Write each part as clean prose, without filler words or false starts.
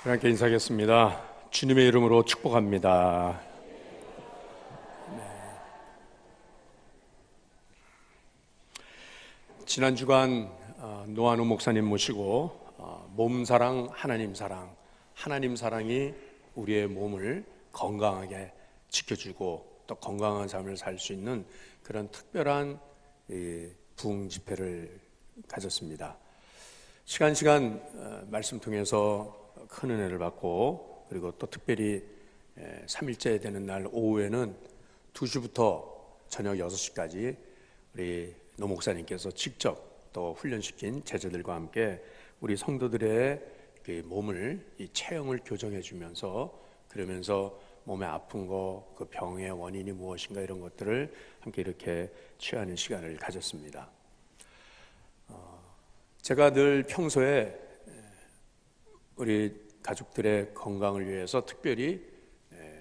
함께 인사하겠습니다. 주님의 이름으로 축복합니다. 지난 주간 노한우 목사님 모시고 몸사랑, 하나님 사랑이 우리의 몸을 건강하게 지켜주고 또 건강한 삶을 살 수 있는 그런 특별한 부흥 집회를 가졌습니다. 시간 말씀 통해서 큰 은혜를 받고, 그리고 또 특별히 3일째 되는 날 오후에는 2시부터 저녁 6시까지 우리 노 목사님께서 직접 또 훈련시킨 제자들과 함께 우리 성도들의 그 몸을 이 체형을 교정해 주면서, 그러면서 몸에 아픈 거, 그 병의 원인이 무엇인가 이런 것들을 함께 이렇게 취하는 시간을 가졌습니다. 제가 늘 평소에 우리 가족들의 건강을 위해서 특별히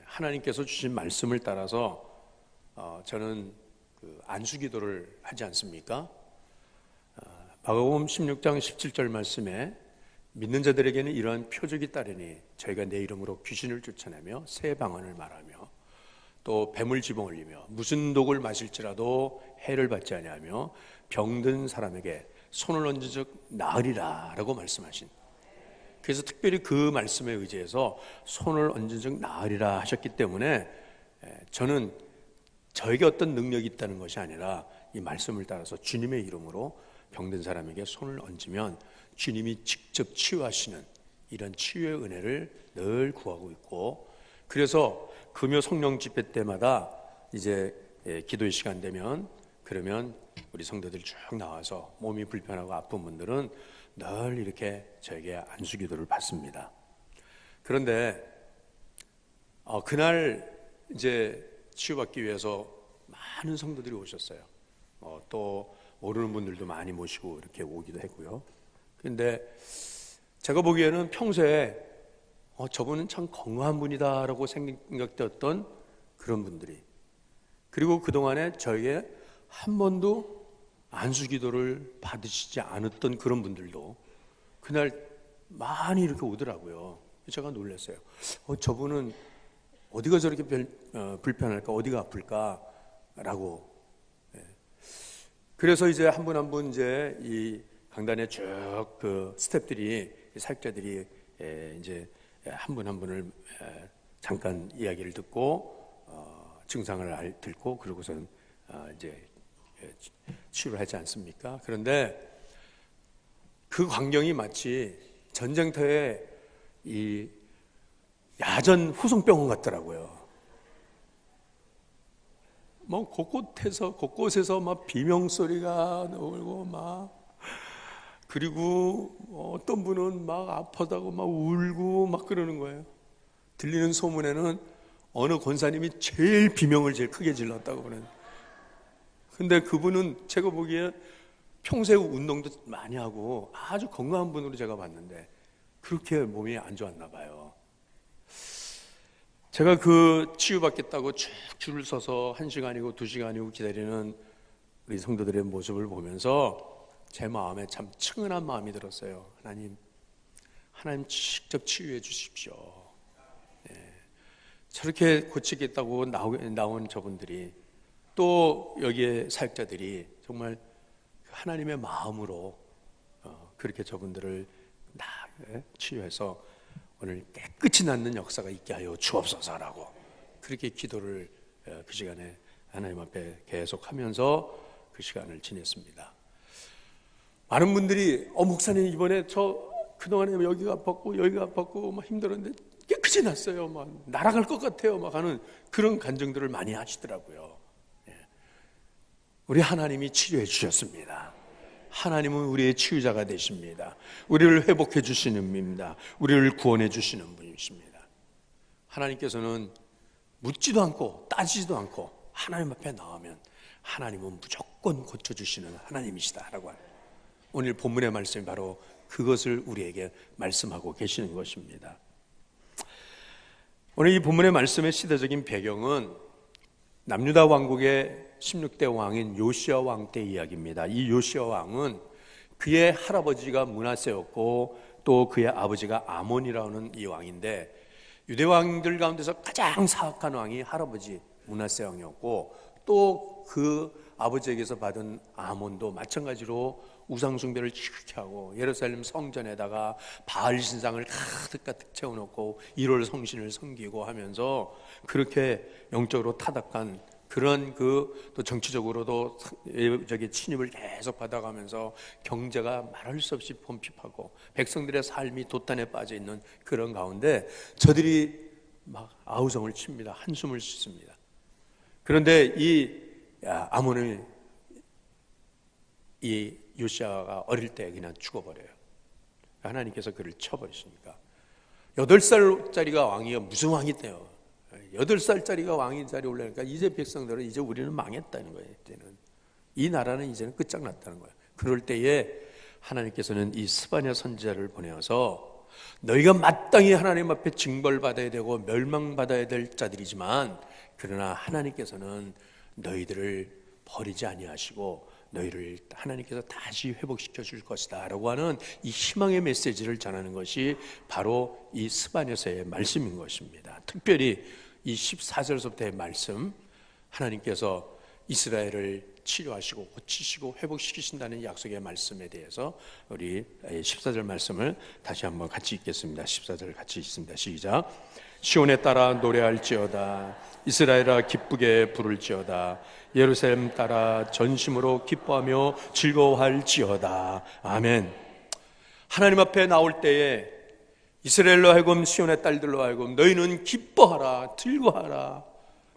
하나님께서 주신 말씀을 따라서 저는 안수기도를 하지 않습니까? 마가복음 16장 17절 말씀에 믿는 자들에게는 이러한 표적이 따르니 저희가 내 이름으로 귀신을 쫓아내며 새 방언을 말하며 또 뱀을 집어올리며 무슨 독을 마실지라도 해를 받지 아니하며 병든 사람에게 손을 얹은즉 나으리라 라고 말씀하신, 그래서 특별히 그 말씀에 의지해서 손을 얹은즉 나으리라 하셨기 때문에 저는 저에게 어떤 능력이 있다는 것이 아니라 이 말씀을 따라서 주님의 이름으로 병든 사람에게 손을 얹으면 주님이 직접 치유하시는 이런 치유의 은혜를 늘 구하고 있고, 그래서 금요 성령 집회 때마다 이제 기도의 시간 되면 그러면 우리 성도들 쭉 나와서 몸이 불편하고 아픈 분들은 늘 이렇게 저에게 안수기도를 받습니다. 그런데 그날 이제 치유받기 위해서 많은 성도들이 오셨어요. 또 모르는 분들도 많이 모시고 이렇게 오기도 했고요. 그런데 제가 보기에는 평소에 저분은 참 건강한 분이다라고 생각되었던 그런 분들이, 그리고 그동안에 저에게 한 번도 안수기도를 받으시지 않았던 그런 분들도 그날 많이 이렇게 오더라고요. 제가 놀랐어요. 저분은 어디가 저렇게 불편할까, 어디가 아플까 라고. 그래서 이제 한 분 한 분 이제 이 강단에 쭉 그 스태프들이, 사역자들이 이제 한 분 한 분을 잠깐 이야기를 듣고 증상을 듣고 그러고선 이제 치유를 하지 않습니까? 그런데 그 광경이 마치 전쟁터의 이 야전 후송병원 같더라고요. 뭐 곳곳에서 막 비명 소리가 나오고 막, 그리고 어떤 분은 막 아프다고 막 울고 막 그러는 거예요. 들리는 소문에는 어느 권사님이 제일 비명을 제일 크게 질렀다고 그러는. 근데 그분은 제가 보기에 평소에 운동도 많이 하고 아주 건강한 분으로 제가 봤는데 그렇게 몸이 안 좋았나 봐요. 제가 그 치유받겠다고 쭉 줄을 서서 1시간이고 2시간이고 기다리는 우리 성도들의 모습을 보면서 제 마음에 참 측은한 마음이 들었어요. 하나님 직접 치유해 주십시오. 저렇게 고치겠다고 나온 저분들이, 또 여기에 사역자들이 정말 하나님의 마음으로 그렇게 저분들을 치유해서 오늘 깨끗이 낫는 역사가 있게 하여 주옵소서라고 그렇게 기도를 그 시간에 하나님 앞에 계속하면서 그 시간을 지냈습니다. 많은 분들이 목사님 이번에 저 그동안에 여기가 아팠고 막 힘들었는데 깨끗이 났어요, 막 날아갈 것 같아요 막 하는 그런 간증들을 많이 하시더라고요. 우리 하나님이 치료해 주셨습니다. 하나님은 우리의 치유자가 되십니다. 우리를 회복해 주시는 분입니다. 우리를 구원해 주시는 분이십니다. 하나님께서는 묻지도 않고 따지지도 않고 하나님 앞에 나오면 하나님은 무조건 고쳐주시는 하나님이시다라고 합니다. 오늘 본문의 말씀이 바로 그것을 우리에게 말씀하고 계시는 것입니다. 오늘 이 본문의 말씀의 시대적인 배경은 남유다 왕국의 16대 왕인 요시야 왕 때 이야기입니다. 이 요시야 왕은 그의 할아버지가 므낫세였고 또 그의 아버지가 아몬이라는 이 왕인데, 유대 왕들 가운데서 가장 사악한 왕이 할아버지 므낫세 왕이었고, 또 그 아버지에게서 받은 아몬도 마찬가지로 우상 숭배를 지극히 하고 예루살렘 성전에다가 바알 신상을 가득 채워놓고 1월 성신을 섬기고 하면서 그렇게 영적으로 타락한 그런 또 정치적으로도 침입을 계속 받아가면서 경제가 말할 수 없이 pom핍하고 백성들의 삶이 도탄에 빠져 있는 그런 가운데 저들이 막 아우성을 칩니다. 한숨을 쉬습니다. 그런데 아몬의 이 요시아가 어릴 때 그냥 죽어버려요. 하나님께서 그를 쳐버리십니까? 8살짜리가 왕이요, 무슨 왕이 돼요? 8살짜리가 왕인 자리에 올라니까 이제 백성들은 이제 우리는 망했다는 거예요. 이제는 이 나라는 이제는 끝장났다는 거예요. 그럴 때에 하나님께서는 이 스바냐 선지자를 보내어서 너희가 마땅히 하나님 앞에 징벌받아야 되고 멸망받아야 될 자들이지만, 그러나 하나님께서는 너희들을 버리지 아니하시고 너희를 하나님께서 다시 회복시켜 줄 것이다 라고 하는 이 희망의 메시지를 전하는 것이 바로 이 스바냐서의 말씀인 것입니다. 특별히 이 14절서부터의 말씀, 하나님께서 이스라엘을 치료하시고 고치시고 회복시키신다는 약속의 말씀에 대해서 우리 14절 말씀을 다시 한번 같이 읽겠습니다. 14절 같이 읽습니다. 시작. 시온에 따라 노래할지어다. 이스라엘아 기쁘게 부를지어다. 예루살렘 따라 전심으로 기뻐하며 즐거워할지어다. 아멘. 하나님 앞에 나올 때에 이스라엘로 하여금, 시온의 딸들로 하여금 너희는 기뻐하라, 즐거워하라,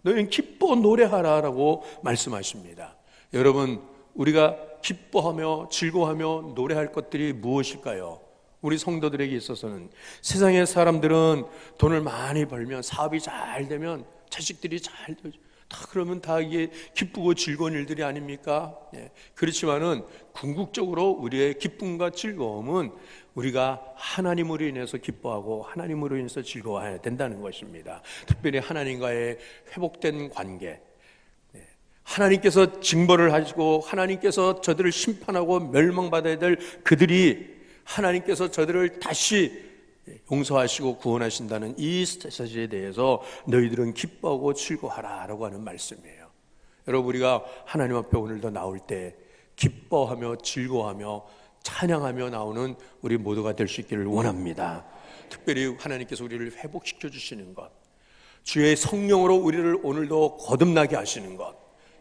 너희는 기뻐 노래하라 라고 말씀하십니다. 여러분, 우리가 기뻐하며 즐거워하며 노래할 것들이 무엇일까요? 우리 성도들에게 있어서는 세상의 사람들은 돈을 많이 벌면, 사업이 잘 되면, 자식들이 잘 되죠. 다 그러면 다 이게 기쁘고 즐거운 일들이 아닙니까? 그렇지만은 궁극적으로 우리의 기쁨과 즐거움은 우리가 하나님으로 인해서 기뻐하고 하나님으로 인해서 즐거워해야 된다는 것입니다. 특별히 하나님과의 회복된 관계, 하나님께서 징벌을 하시고 하나님께서 저들을 심판하고 멸망받아야 될 그들이 하나님께서 저들을 다시 용서하시고 구원하신다는 이 사실에 대해서 너희들은 기뻐하고 즐거워하라 라고 하는 말씀이에요. 여러분, 우리가 하나님 앞에 오늘도 나올 때 기뻐하며 즐거워하며 찬양하며 나오는 우리 모두가 될 수 있기를 원합니다. 특별히 하나님께서 우리를 회복시켜 주시는 것, 주의 성령으로 우리를 오늘도 거듭나게 하시는 것,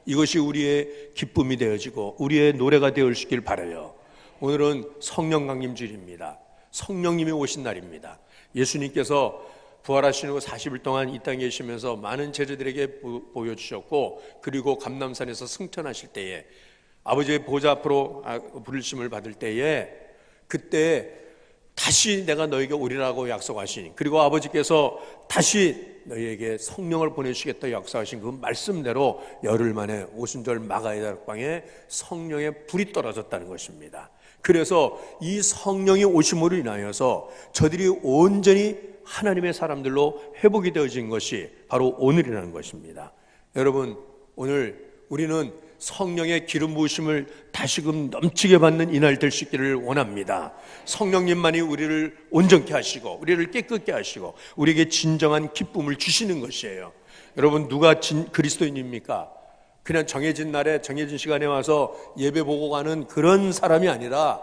이것이 우리의 기쁨이 되어지고 우리의 노래가 되어지길 바라요. 오늘은 성령 강림주일입니다. 성령님이 오신 날입니다. 예수님께서 부활하신 후 40일 동안 이 땅에 계시면서 많은 제자들에게 보여주셨고, 그리고 감람산에서 승천하실 때에 아버지의 보좌 앞으로 부르심을 받을 때에 그때 다시 내가 너에게 오리라고 약속하신, 그리고 아버지께서 다시 너희에게 성령을 보내주시겠다 약속하신 그 말씀대로 열흘 만에 오순절 마가의 다락방에 성령의 불이 떨어졌다는 것입니다. 그래서 이 성령이 오심으로 인하여서 저들이 온전히 하나님의 사람들로 회복이 되어진 것이 바로 오늘이라는 것입니다. 여러분, 오늘 우리는 성령의 기름 부으심을 다시금 넘치게 받는 이날 될 수 있기를 원합니다. 성령님만이 우리를 온전케 하시고 우리를 깨끗게 하시고 우리에게 진정한 기쁨을 주시는 것이에요. 여러분, 누가 그리스도인입니까? 그냥 정해진 날에 정해진 시간에 와서 예배 보고 가는 그런 사람이 아니라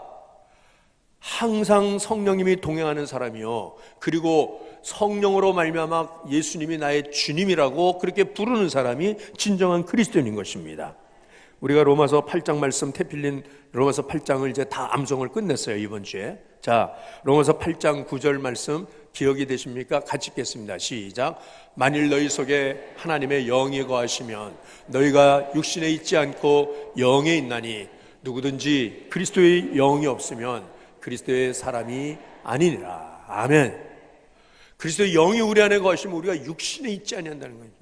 항상 성령님이 동행하는 사람이요, 그리고 성령으로 말미암아 예수님이 나의 주님이라고 그렇게 부르는 사람이 진정한 그리스도인인 것입니다. 우리가 로마서 8장 말씀 태필린 로마서 8장을 이제 다 암송을 끝냈어요, 이번 주에. 자, 로마서 8장 9절 말씀 기억이 되십니까? 같이 읽겠습니다. 시작. 만일 너희 속에 하나님의 영이 거하시면 너희가 육신에 있지 않고 영에 있나니 누구든지 그리스도의 영이 없으면 그리스도의 사람이 아니니라. 아멘. 그리스도의 영이 우리 안에 거하시면 우리가 육신에 있지 아니한다는 겁니다.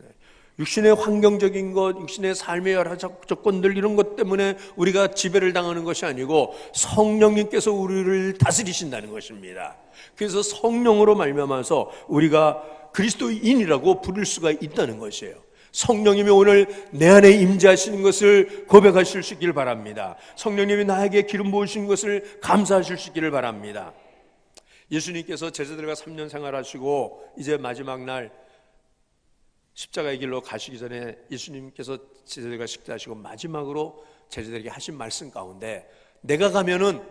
육신의 환경적인 것, 육신의 삶의 여러 조건들, 이런 것 때문에 우리가 지배를 당하는 것이 아니고 성령님께서 우리를 다스리신다는 것입니다. 그래서 성령으로 말미암아서 우리가 그리스도인이라고 부를 수가 있다는 것이에요. 성령님이 오늘 내 안에 임재하시는 것을 고백하실 수 있기를 바랍니다. 성령님이 나에게 기름 부으신 것을 감사하실 수 있기를 바랍니다. 예수님께서 제자들과 3년 생활하시고 이제 마지막 날 십자가의 길로 가시기 전에 예수님께서 제자들과 식사하시고 마지막으로 제자들에게 하신 말씀 가운데 내가 가면은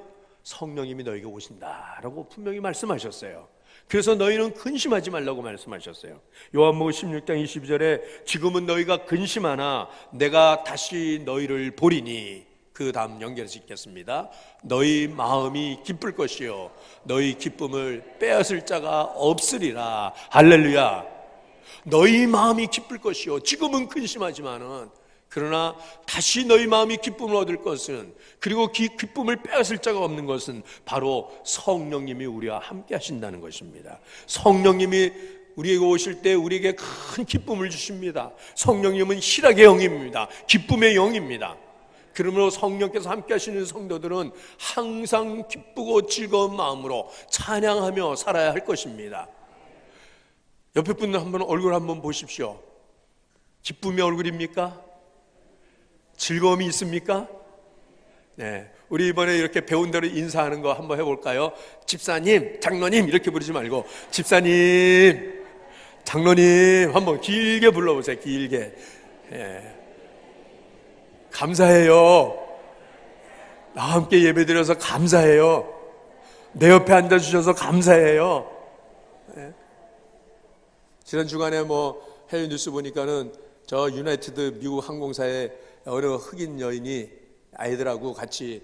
성령님이 너에게 오신다라고 분명히 말씀하셨어요. 그래서 너희는 근심하지 말라고 말씀하셨어요. 요한복음 16장 22절에 지금은 너희가 근심하나 내가 다시 너희를 보리니, 그 다음 연결해서 읽겠습니다. 너희 마음이 기쁠 것이요 너희 기쁨을 빼앗을 자가 없으리라. 할렐루야. 너희 마음이 기쁠 것이요, 지금은 근심하지만은 그러나 다시 너희 마음이 기쁨을 얻을 것은, 그리고 기쁨을 빼앗을 자가 없는 것은 바로 성령님이 우리와 함께 하신다는 것입니다. 성령님이 우리에게 오실 때 우리에게 큰 기쁨을 주십니다. 성령님은 희락의 영입니다. 기쁨의 영입니다. 그러므로 성령께서 함께 하시는 성도들은 항상 기쁘고 즐거운 마음으로 찬양하며 살아야 할 것입니다. 옆에 분 한번 얼굴 한번 보십시오. 기쁨의 얼굴입니까? 즐거움이 있습니까? 네, 우리 이번에 이렇게 배운 대로 인사하는 거 한번 해볼까요? 집사님, 장로님 이렇게 부르지 말고 집사님, 장로님 한번 길게 불러보세요. 길게. 네. 감사해요. 나와 함께 예배드려서 감사해요. 내 옆에 앉아주셔서 감사해요. 네. 지난 주간에 해외 뉴스 보니까는 저 유나이티드 미국 항공사의 어느 흑인 여인이 아이들하고 같이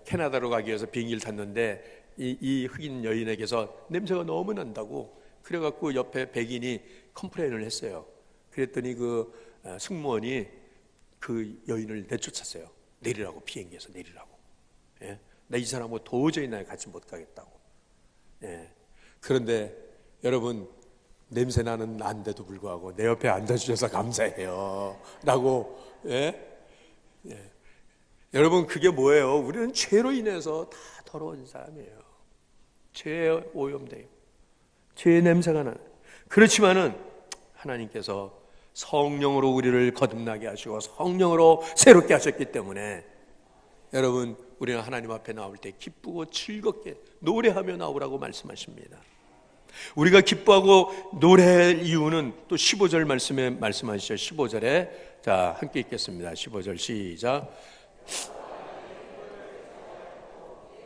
캐나다로 가기 위해서 비행기를 탔는데 이 흑인 여인에게서 냄새가 너무 난다고 그래갖고 옆에 백인이 컴플레인을 했어요. 그랬더니 그 승무원이 그 여인을 내쫓았어요. 내리라고, 비행기에서 내리라고. 예? 나 이 사람하고 도저히 나 같이 못 가겠다고. 예. 그런데 여러분, 냄새 나는 난데도 불구하고 내 옆에 앉아주셔서 감사해요 라고. 예? 예. 여러분, 그게 뭐예요? 우리는 죄로 인해서 다 더러운 사람이에요. 죄에 오염돼요. 죄의 냄새가 나는. 그렇지만은 하나님께서 성령으로 우리를 거듭나게 하시고 성령으로 새롭게 하셨기 때문에 여러분, 우리는 하나님 앞에 나올 때 기쁘고 즐겁게 노래하며 나오라고 말씀하십니다. 우리가 기뻐하고 노래할 이유는 또 15절 말씀에 말씀하시죠. 15절에 자, 함께 읽겠습니다. 15절 시작.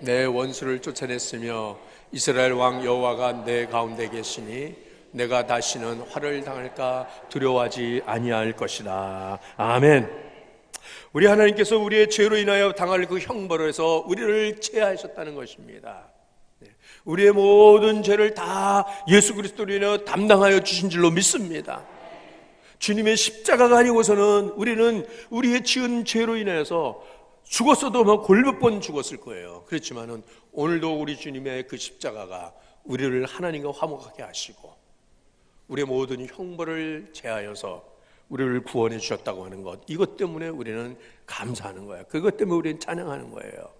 내 원수를 쫓아냈으며 이스라엘 왕 여호와가 내 가운데 계시니 내가 다시는 화를 당할까 두려워하지 아니할 것이다. 아멘. 우리 하나님께서 우리의 죄로 인하여 당할 그 형벌에서 우리를 제하셨다는 것입니다. 우리의 모든 죄를 다 예수 그리스도로 인하여 담당하여 주신 줄로 믿습니다. 주님의 십자가가 아니고서는 우리는 우리의 지은 죄로 인해서 죽었어도 골몇 번 죽었을 거예요. 그렇지만은 오늘도 우리 주님의 그 십자가가 우리를 하나님과 화목하게 하시고 우리의 모든 형벌을 제하여서 우리를 구원해 주셨다고 하는 것, 이것 때문에 우리는 감사하는 거예요. 그것 때문에 우리는 찬양하는 거예요.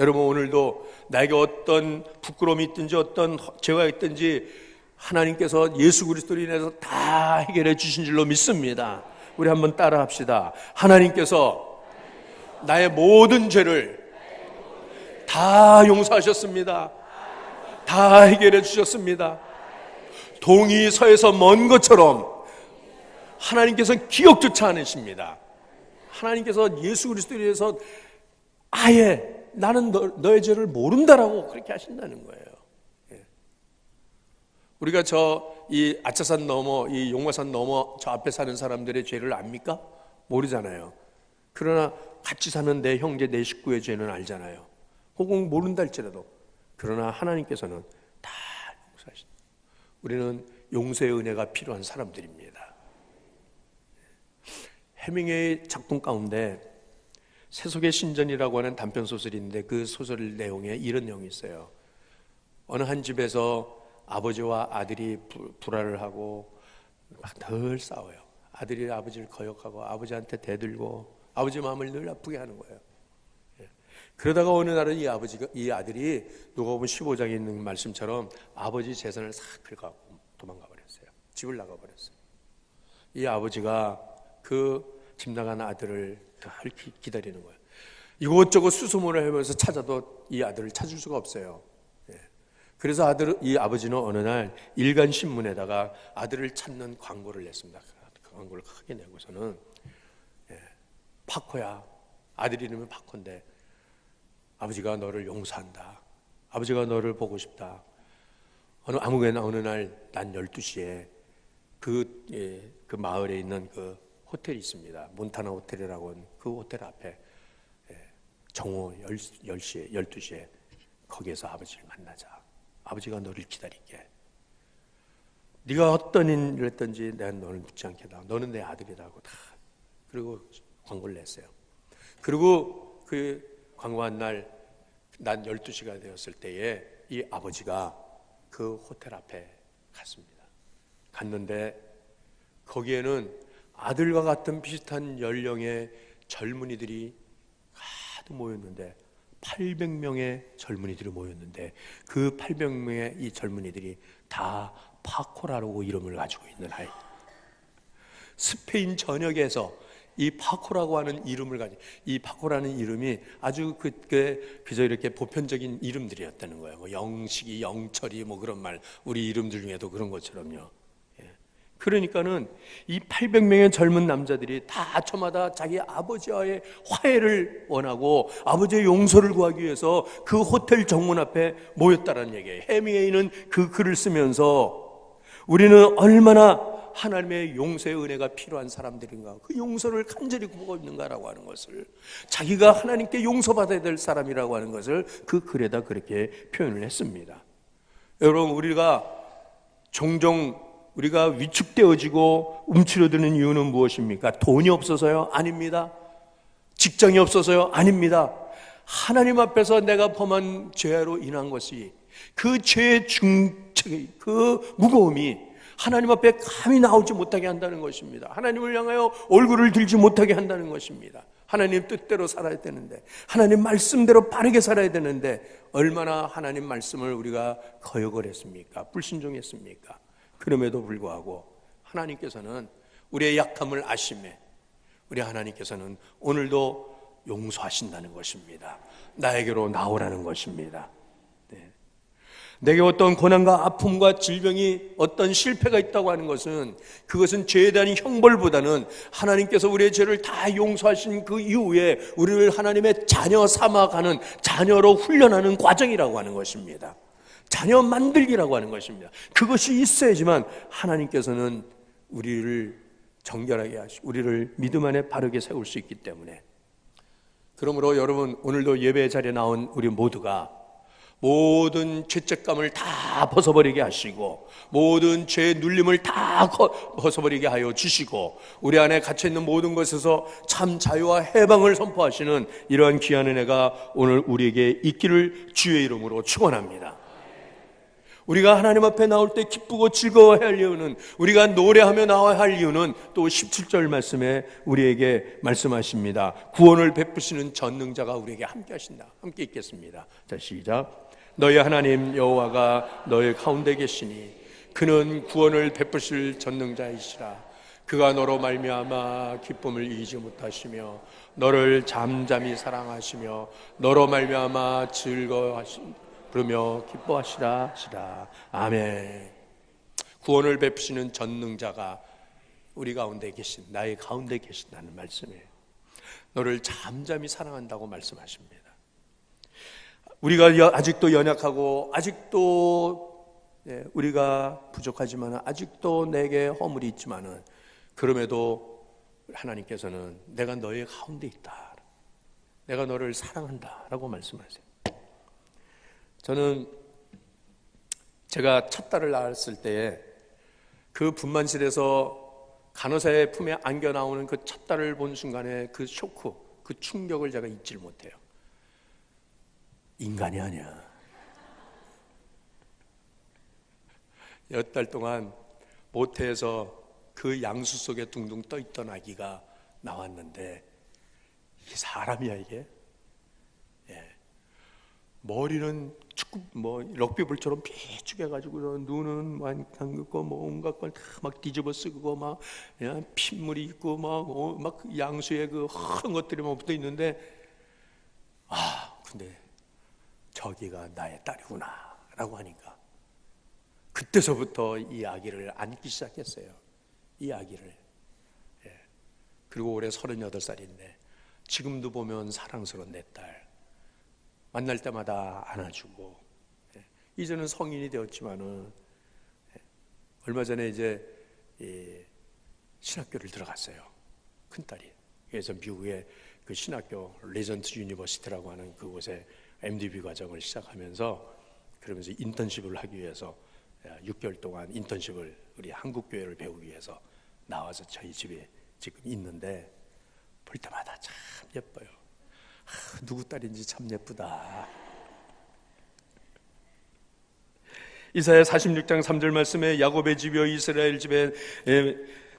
여러분, 오늘도 나에게 어떤 부끄러움이 있든지 어떤 죄가 있든지 하나님께서 예수 그리스도로 인해서 다 해결해 주신 줄로 믿습니다. 우리 한번 따라 합시다. 하나님께서 나의 모든 죄를 다 용서하셨습니다. 다 해결해 주셨습니다. 동이 서에서 먼 것처럼 하나님께서 기억조차 않으십니다. 하나님께서 예수 그리스도에 대해서 아예 나는 너의 죄를 모른다라고 그렇게 하신다는 거예요. 예. 우리가 이 아차산 넘어, 이 용마산 넘어 저 앞에 사는 사람들의 죄를 압니까? 모르잖아요. 그러나 같이 사는 내 형제, 내 식구의 죄는 알잖아요. 혹은 모른다 할지라도. 그러나 하나님께서는 다 용서하신다. 우리는 용서의 은혜가 필요한 사람들입니다. 해밍웨이 작품 가운데 세속의 신전이라고 하는 단편 소설인데 그 소설 내용에 이런 내용이 있어요. 어느 한 집에서 아버지와 아들이 불화를 하고 막 늘 싸워요. 아들이 아버지를 거역하고 아버지한테 대들고 아버지 마음을 늘 아프게 하는 거예요. 그러다가 어느 날은 이 아들이 누가복음 15장에 있는 말씀처럼 아버지 재산을 싹 긁어갖고 도망가 버렸어요. 집을 나가 버렸어요. 이 아버지가 그 집 나간 아들을 늘 기다리는 거예요. 이것저것 수소문을 하면서 찾아도 이 아들을 찾을 수가 없어요. 그래서 이 아버지는 어느 날 일간 신문에다가 아들을 찾는 광고를 냈습니다. 그 광고를 크게 내고서는 파코야, 아들 이름이 파코인데 아버지가 너를 용서한다. 아버지가 너를 보고 싶다. 아무개나 어느 날 난 12시에 그 마을에 있는 그 호텔이 있습니다. 몬타나 호텔이라고 하는 그 호텔 앞에 정오 10시에 12시에 거기에서 아버지를 만나자. 아버지가 너를 기다릴게. 네가 어떤 일을 했든지 내가 너를 묻지 않겠다. 너는 내 아들이라고 다. 그리고 광고를 냈어요. 그리고 그 광고한 날 난 12시가 되었을 때에 이 아버지가 그 호텔 앞에 갔습니다. 갔는데 거기에는 아들과 같은 비슷한 연령의 젊은이들이 가득 모였는데 800명의 젊은이들이 모였는데 그 800명의 이 젊은이들이 다 파코라고 이름을 가지고 있는 아이. 스페인 전역에서 이 파코라고 하는 이름을 가지고, 이 파코라는 이름이 아주 그저 이렇게 보편적인 이름들이었다는 거예요. 뭐 영식이, 영철이 뭐 그런 말, 우리 이름들 중에도 그런 것처럼요. 그러니까는 이 800명의 젊은 남자들이 다 저마다 자기 아버지와의 화해를 원하고 아버지의 용서를 구하기 위해서 그 호텔 정문 앞에 모였다는 얘기예요. 해밍웨이는 그 글을 쓰면서 우리는 얼마나 하나님의 용서의 은혜가 필요한 사람들인가, 그 용서를 간절히 구하고 있는가라고 하는 것을, 자기가 하나님께 용서받아야 될 사람이라고 하는 것을 그 글에다 그렇게 표현을 했습니다. 여러분, 우리가 위축되어지고 움츠러드는 이유는 무엇입니까? 돈이 없어서요? 아닙니다. 직장이 없어서요? 아닙니다. 하나님 앞에서 내가 범한 죄로 인한 것이, 그 죄의 그 무거움이 하나님 앞에 감히 나오지 못하게 한다는 것입니다. 하나님을 향하여 얼굴을 들지 못하게 한다는 것입니다. 하나님 뜻대로 살아야 되는데, 하나님 말씀대로 바르게 살아야 되는데 얼마나 하나님 말씀을 우리가 거역을 했습니까? 불순종했습니까? 그럼에도 불구하고 하나님께서는 우리의 약함을 아심에 우리 하나님께서는 오늘도 용서하신다는 것입니다. 나에게로 나오라는 것입니다. 내게 어떤 고난과 아픔과 질병이, 어떤 실패가 있다고 하는 것은, 그것은 죄에 대한 형벌보다는 하나님께서 우리의 죄를 다 용서하신 그 이후에 우리를 하나님의 자녀 삼아가는, 자녀로 훈련하는 과정이라고 하는 것입니다. 자녀 만들기라고 하는 것입니다. 그것이 있어야지만 하나님께서는 우리를 정결하게 하시고 우리를 믿음 안에 바르게 세울 수 있기 때문에, 그러므로 여러분, 오늘도 예배 자리에 나온 우리 모두가 모든 죄책감을 다 벗어버리게 하시고 모든 죄의 눌림을 다 벗어버리게 하여 주시고 우리 안에 갇혀있는 모든 것에서 참 자유와 해방을 선포하시는 이러한 귀한 은혜가 오늘 우리에게 있기를 주의 이름으로 축원합니다. 우리가 하나님 앞에 나올 때 기쁘고 즐거워해야 할 이유는, 우리가 노래하며 나와야 할 이유는 또 17절 말씀에 우리에게 말씀하십니다. 구원을 베푸시는 전능자가 우리에게 함께 하신다. 함께 읽겠습니다. 자, 시작. 너희 하나님 여호와가 너희 가운데 계시니 그는 구원을 베푸실 전능자이시라. 그가 너로 말미암아 기쁨을 이기지 못하시며 너를 잠잠히 사랑하시며 너로 말미암아 부르며 기뻐하시라 하시라. 아멘. 구원을 베푸시는 전능자가 우리 가운데 계신, 나의 가운데 계신다는 말씀이에요. 너를 잠잠히 사랑한다고 말씀하십니다. 우리가 아직도 연약하고 아직도 우리가 부족하지만 아직도 내게 허물이 있지만은, 그럼에도 하나님께서는 내가 너의 가운데 있다, 내가 너를 사랑한다 라고 말씀하세요. 저는 제가 첫 딸을 낳았을 때에 그 분만실에서 간호사의 품에 안겨 나오는 그 첫 딸을 본 순간에 그 쇼크, 그 충격을 제가 잊지를 못해요. 인간이 아니야. 10달 동안 모태에서 그 양수 속에 둥둥 떠있던 아기가 나왔는데, 이게 사람이야 이게? 머리는 럭비볼처럼 삐죽해가지고 눈은 막 감겼고 뭐 온갖 걸 다 막 뒤집어 쓰고 막 핏물이 있고 막 양수에 그 큰 것들이 막 붙어 있는데, 근데 저기가 나의 딸이구나 라고 하니까 그때서부터 이 아기를 안기 시작했어요. 이 아기를. 예. 그리고 올해 38살인데 지금도 보면 사랑스러운 내 딸 만날 때마다 안아주고, 예. 이제는 성인이 되었지만은, 예. 얼마 전에 이제 신학교를 들어갔어요. 큰딸이. 그래서 미국의 그 신학교 레전트 유니버시티라고 하는 그곳에 MDB 과정을 시작하면서, 그러면서 인턴십을 하기 위해서 6개월 동안 인턴십을 우리 한국 교회를 배우기 위해서 나와서 저희 집에 지금 있는데, 볼 때마다 참 예뻐요. 누구 딸인지 참 예쁘다. 이사야 46장 3절 말씀에 야곱의 집이여 이스라엘 집에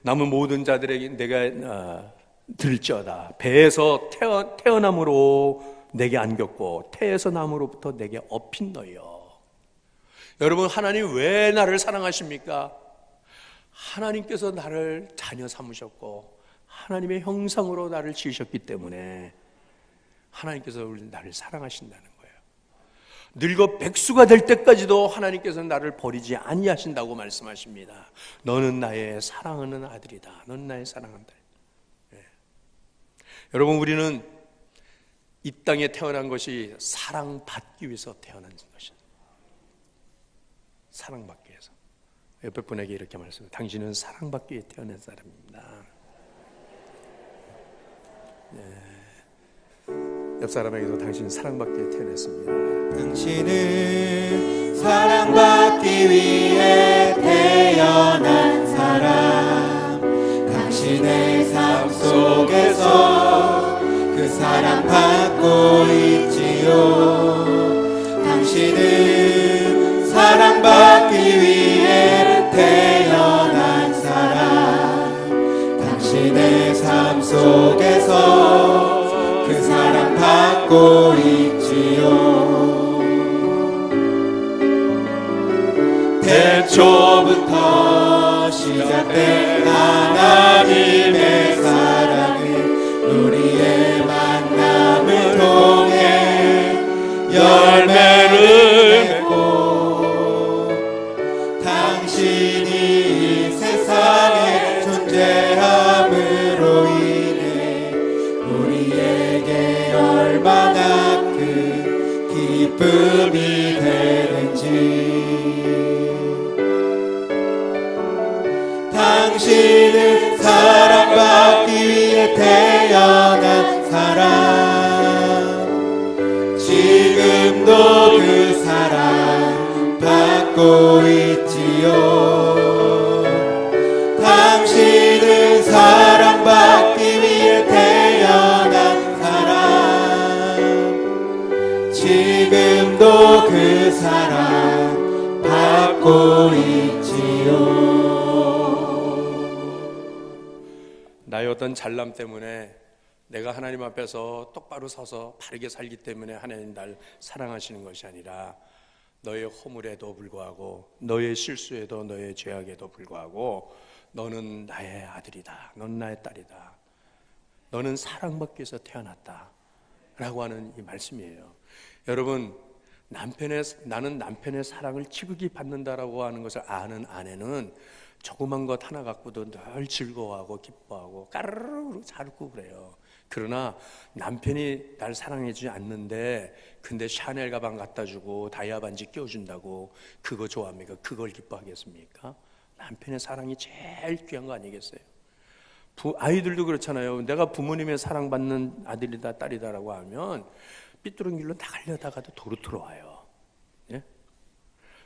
남은 모든 자들에게 내가 들을지어다. 배에서 태어남으로 내게 안겼고 태에서 남으로부터 내게 업힌 너여. 여러분, 하나님 왜 나를 사랑하십니까? 하나님께서 나를 자녀 삼으셨고 하나님의 형상으로 나를 지으셨기 때문에 하나님께서 나를 사랑하신다는 거예요. 늙어 백수가 될 때까지도 하나님께서 나를 버리지 아니하신다고 말씀하십니다. 너는 나의 사랑하는 아들이다. 너는 나의 사랑하는 아들. 네. 여러분, 우리는 이 땅에 태어난 것이 사랑받기 위해서 태어난 것입니다. 사랑받기 위해서. 옆에 분에게 이렇게 말씀해요. 당신은 사랑받기 위해 태어난 사람입니다. 네. 옆 사람에게도 당신은 사랑받기 위해 태어났습니다. 당신은 사랑받기 위해 태어난 사람. 당신의 삶 속에서 그 사랑받고 있지요. 당신은 사랑받기 위해 태어난 사람. 당신의 삶 속에서 그 사랑받고 있지요. 태초부터 시작된 하나님의 사랑은 우리의 만남을 통해 열매를 맺고, 당신이 이 세상에 존재함으로 인해 우리에게 얼마나 큰 기쁨이 되는지. 당신은 사랑받기 위해 태어난 사람. 지금도 그 사랑 받고 있지요. 당신은 사랑받기 위해 태어난 사람. 지금도 그 사랑 받고 있지요. 나의 어떤 잘남 때문에, 내가 하나님 앞에서 똑바로 서서 바르게 살기 때문에 하나님 날 사랑하시는 것이 아니라, 너의 허물에도 불구하고, 너의 실수에도, 너의 죄악에도 불구하고 너는 나의 아들이다, 너는 나의 딸이다, 너는 사랑받기 위해서 태어났다 라고 하는 이 말씀이에요. 여러분, 나는 남편의 사랑을 지극히 받는다라고 하는 것을 아는 아내는 조그만 것 하나 갖고도 늘 즐거워하고 기뻐하고 까르르 잘 웃고 그래요. 그러나 남편이 날 사랑해주지 않는데 근데 샤넬 가방 갖다 주고 다이아 반지 끼워준다고 그거 좋아합니까? 그걸 기뻐하겠습니까? 남편의 사랑이 제일 귀한 거 아니겠어요? 아이들도 그렇잖아요. 내가 부모님의 사랑받는 아들이다 딸이다라고 하면 삐뚤은 길로 나가려다가도 도로 들어와요. 예?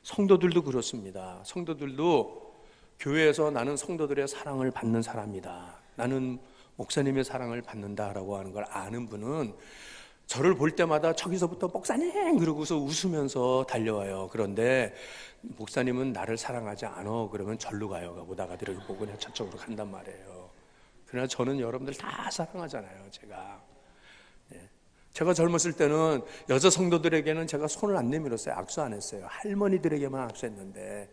성도들도 그렇습니다. 성도들도 교회에서 나는 성도들의 사랑을 받는 사람이다, 나는 목사님의 사랑을 받는다라고 하는 걸 아는 분은 저를 볼 때마다 저기서부터 목사님 그러고서 웃으면서 달려와요. 그런데 목사님은 나를 사랑하지 않아 그러면 절로 가요. 오다가 이렇게 보고 그냥 저쪽으로 간단 말이에요. 그러나 저는 여러분들 다 사랑하잖아요. 제가 젊었을 때는 여자 성도들에게는 제가 손을 안 내밀었어요. 악수 안 했어요. 할머니들에게만 악수했는데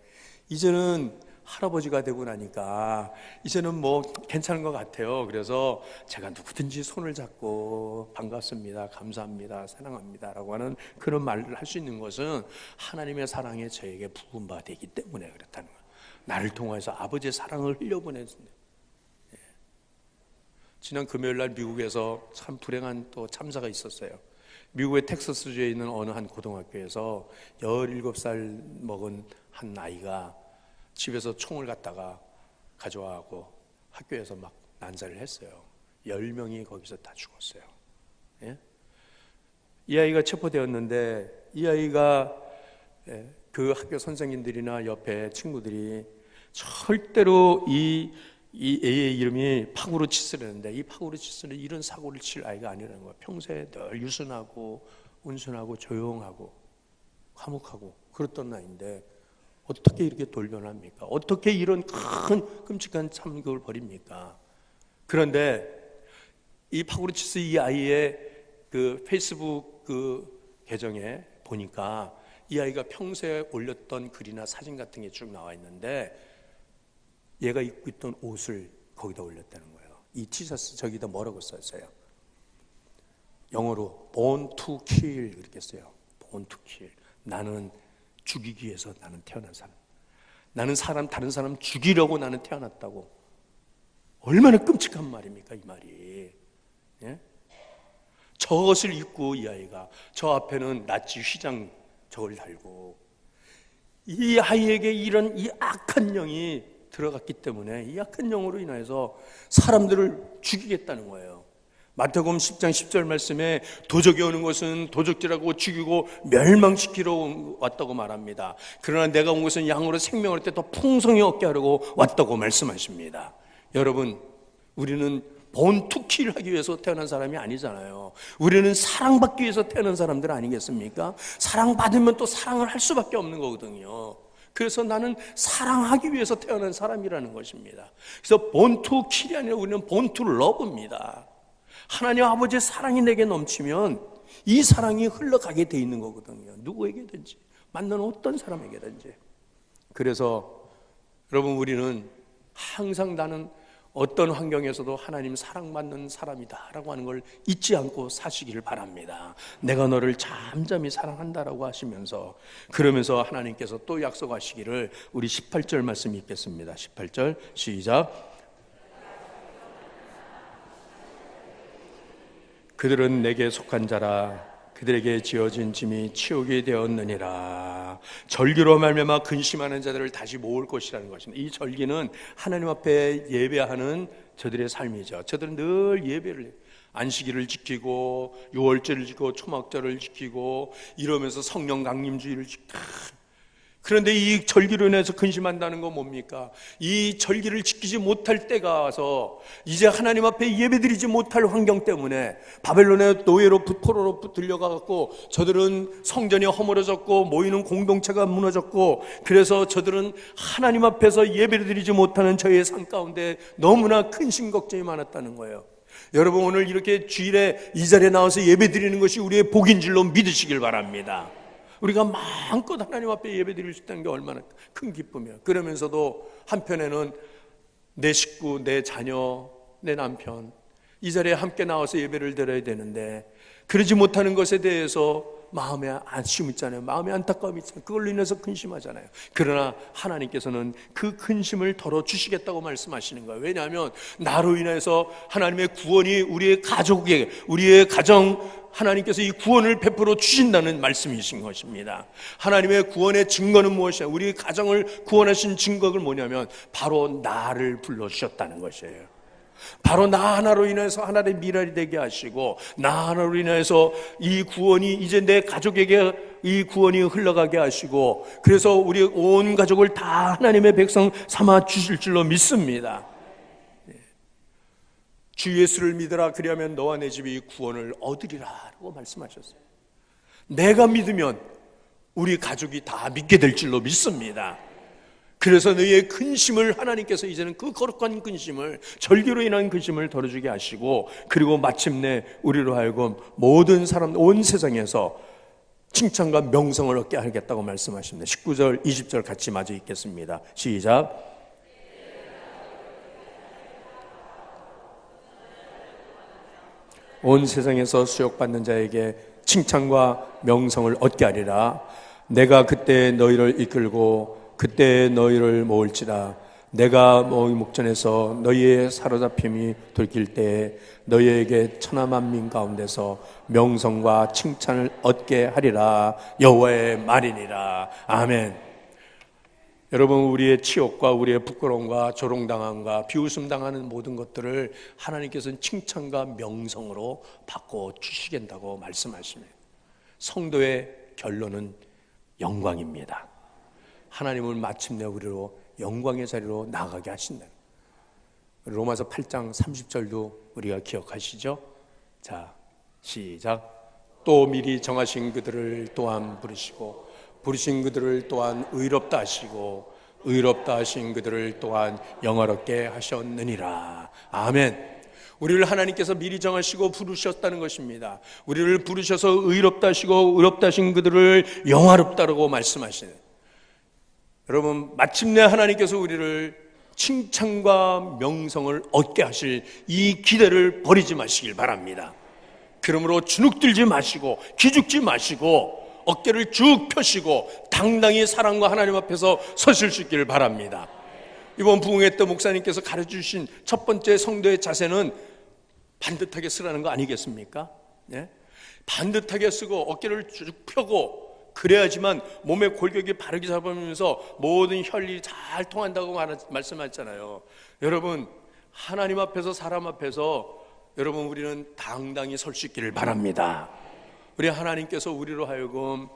이제는 할아버지가 되고 나니까 이제는 뭐 괜찮은 것 같아요. 그래서 제가 누구든지 손을 잡고 반갑습니다, 감사합니다, 사랑합니다 라고 하는 그런 말을 할 수 있는 것은 하나님의 사랑이 저에게 부은 바 되기 때문에 그렇다는 거예요. 나를 통해서 아버지의 사랑을 흘려보냈습니다. 지난 금요일 날 미국에서 참 불행한 또 참사가 있었어요. 미국의 텍사스주에 있는 어느 한 고등학교에서 17살 먹은 한 아이가 집에서 총을 갖다가 가져와고 학교에서 막 난사를 했어요. 10명이 거기서 다 죽었어요. 예? 이 아이가 체포되었는데 이 아이가 그 학교 선생님들이나 옆에 친구들이 절대로 이 애의 이름이 파구르치스라는데 이 파구르치스는 이런 사고를 칠 아이가 아니라는 거예요. 평소에 늘 유순하고 온순하고 조용하고 화목하고 그랬던 아이인데 어떻게 이렇게 돌변합니까? 어떻게 이런 큰 끔찍한 참극을 벌입니까? 그런데 이 파구르치스 이 아이의 그 페이스북 그 계정에 보니까 이 아이가 평소에 올렸던 글이나 사진 같은 게 쭉 나와 있는데 얘가 입고 있던 옷을 거기다 올렸다는 거예요. 이 티셔츠 저기다 뭐라고 썼어요? 영어로 born to kill 이렇게 써요. born to kill. 나는 죽이기 위해서 나는 태어난 사람. 나는 다른 사람 죽이려고 나는 태어났다고. 얼마나 끔찍한 말입니까 이 말이. 예? 저것을 입고 이 아이가 저 앞에는 나치 휘장 저걸 달고 이 아이에게 이런 이 악한 영이 들어갔기 때문에 이 약한 영으로 인해서 사람들을 죽이겠다는 거예요. 마태복음 10장 10절 말씀에 도적이 오는 것은 도적질하고 죽이고 멸망시키러 왔다고 말합니다. 그러나 내가 온 것은 양으로 생명을 얻을 때 더 풍성히 얻게 하려고 왔다고 말씀하십니다. 여러분, 우리는 본투키를 하기 위해서 태어난 사람이 아니잖아요. 우리는 사랑받기 위해서 태어난 사람들 아니겠습니까? 사랑받으면 또 사랑을 할 수밖에 없는 거거든요. 그래서 나는 사랑하기 위해서 태어난 사람이라는 것입니다. 그래서 born to kill이 아니라 우리는 born to love입니다. 하나님 아버지의 사랑이 내게 넘치면 이 사랑이 흘러가게 돼 있는 거거든요. 누구에게든지, 만나는 어떤 사람에게든지. 그래서 여러분, 우리는 항상 나는 어떤 환경에서도 하나님 사랑받는 사람이다 라고 하는 걸 잊지 않고 사시기를 바랍니다. 내가 너를 잠잠히 사랑한다라고 하시면서, 그러면서 하나님께서 또 약속하시기를, 우리 18절 말씀 읽겠습니다. 18절 시작. 그들은 내게 속한 자라. 그들에게 지어진 짐이 치우게 되었느니라. 절기로 말미암아 근심하는 자들을 다시 모을 것이라는 것입니다. 이 절기는 하나님 앞에 예배하는 저들의 삶이죠. 저들은 늘 예배를 해요. 안식일을 지키고 유월절을 지키고 초막절을 지키고 이러면서 성령 강림주의를 지키고. 그런데 이 절기로 인해서 근심한다는 건 뭡니까? 이 절기를 지키지 못할 때가 와서 이제 하나님 앞에 예배드리지 못할 환경 때문에 바벨론의 노예로 포로로 들려가고 저들은 성전이 허물어졌고 모이는 공동체가 무너졌고, 그래서 저들은 하나님 앞에서 예배를 드리지 못하는 저의 삶 가운데 너무나 큰 심 걱정이 많았다는 거예요. 여러분, 오늘 이렇게 주일에 이 자리에 나와서 예배드리는 것이 우리의 복인 줄로 믿으시길 바랍니다. 우리가 마음껏 하나님 앞에 예배드릴 수 있다는 게 얼마나 큰 기쁨이에요. 그러면서도 한편에는 내 식구, 내 자녀, 내 남편 이 자리에 함께 나와서 예배를 드려야 되는데 그러지 못하는 것에 대해서 마음에 안심 있잖아요. 마음에 안타까움이 있잖아요. 그걸로 인해서 근심하잖아요. 그러나 하나님께서는 그 근심을 덜어주시겠다고 말씀하시는 거예요. 왜냐하면 나로 인해서 하나님의 구원이 우리의 가족에게, 우리의 가정, 하나님께서 이 구원을 베풀어 주신다는 말씀이신 것입니다. 하나님의 구원의 증거는 무엇이냐? 우리 가정을 구원하신 증거가 뭐냐면 바로 나를 불러주셨다는 것이에요. 바로 나 하나로 인해서 하나의 미랄이 되게 하시고, 나 하나로 인해서 이 구원이 이제 내 가족에게 이 구원이 흘러가게 하시고, 그래서 우리 온 가족을 다 하나님의 백성 삼아 주실 줄로 믿습니다. 주 예수를 믿으라, 그리하면 너와 내 집이 구원을 얻으리라 라고 말씀하셨어요. 내가 믿으면 우리 가족이 다 믿게 될 줄로 믿습니다. 그래서 너희의 근심을 하나님께서 이제는 그 거룩한 근심을, 절기로 인한 근심을 덜어주게 하시고, 그리고 마침내 우리로 하여금 모든 사람, 온 세상에서 칭찬과 명성을 얻게 하겠다고 말씀하십니다. 19절 20절 같이 마저 읽겠습니다. 시작. 온 세상에서 수욕받는 자에게 칭찬과 명성을 얻게 하리라. 내가 그때 너희를 이끌고 그때 너희를 모을지라. 내가 너희 목전에서 너희의 사로잡힘이 들킬 때에 너희에게 천하만민 가운데서 명성과 칭찬을 얻게 하리라. 여호와의 말이니라. 아멘. 여러분, 우리의 치욕과 우리의 부끄러움과 조롱당함과 비웃음당하는 모든 것들을 하나님께서는 칭찬과 명성으로 바꿔 주시겠다고 말씀하십니다. 성도의 결론은 영광입니다. 하나님은 마침내 우리로 영광의 자리로 나아가게 하신다. 로마서 8장 30절도 우리가 기억하시죠? 자, 시작. 또 미리 정하신 그들을 또한 부르시고 부르신 그들을 또한 의롭다 하시고 의롭다 하신 그들을 또한 영화롭게 하셨느니라. 아멘. 우리를 하나님께서 미리 정하시고 부르셨다는 것입니다. 우리를 부르셔서 의롭다 하시고 의롭다 하신 그들을 영화롭다라고 말씀하시는, 여러분, 마침내 하나님께서 우리를 칭찬과 명성을 얻게 하실 이 기대를 버리지 마시길 바랍니다. 그러므로 주눅들지 마시고 기죽지 마시고 어깨를 쭉 펴시고 당당히 사랑과 하나님 앞에서 서실 수 있기를 바랍니다. 이번 부흥회 때 목사님께서 가르쳐주신 첫 번째 성도의 자세는 반듯하게 쓰라는 거 아니겠습니까? 네? 반듯하게 쓰고 어깨를 쭉 펴고 그래야지만 몸의 골격이 바르게 잡으면서 모든 혈이 잘 통한다고 말씀하셨잖아요. 여러분, 하나님 앞에서 사람 앞에서 여러분, 우리는 당당히 설 수 있기를 바랍니다. 우리 하나님께서 우리로 하여금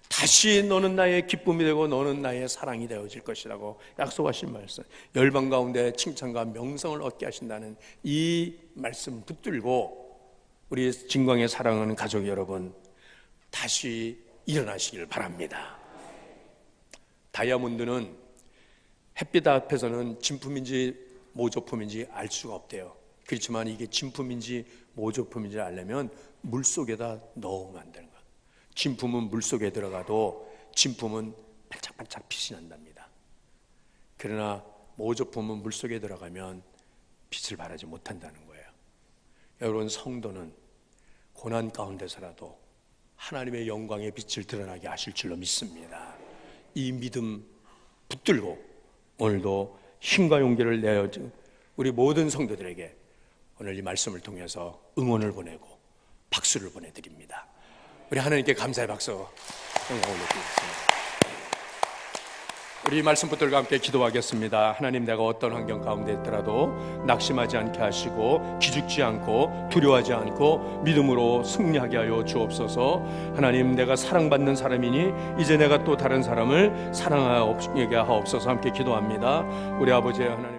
다시 너는 나의 기쁨이 되고 너는 나의 사랑이 되어질 것이라고 약속하신 말씀, 열방 가운데 칭찬과 명성을 얻게 하신다는 이 말씀 붙들고 우리 진광의 사랑하는 가족 여러분, 다시 일어나시길 바랍니다. 다이아몬드는 햇빛 앞에서는 진품인지 모조품인지 알 수가 없대요. 그렇지만 이게 진품인지 모조품인지 알려면 물속에다 넣으면 안 되는 거예요. 진품은 물속에 들어가도 진품은 반짝반짝 빛이 난답니다. 그러나 모조품은 물속에 들어가면 빛을 발하지 못한다는 거예요. 여러분, 성도는 고난 가운데서라도 하나님의 영광의 빛을 드러나게 하실 줄로 믿습니다. 이 믿음 붙들고 오늘도 힘과 용기를 내어 우리 모든 성도들에게 오늘 이 말씀을 통해서 응원을 보내고 박수를 보내드립니다. 우리 하나님께 감사의 박수 응원 올려드리겠습니다. 우리 말씀 붙들과 함께 기도하겠습니다. 하나님, 내가 어떤 환경 가운데 있더라도 낙심하지 않게 하시고 기죽지 않고 두려워하지 않고 믿음으로 승리하게 하여 주옵소서. 하나님, 내가 사랑받는 사람이니 이제 내가 또 다른 사람을 사랑하게 하옵소서. 함께 기도합니다. 우리 아버지 하나님,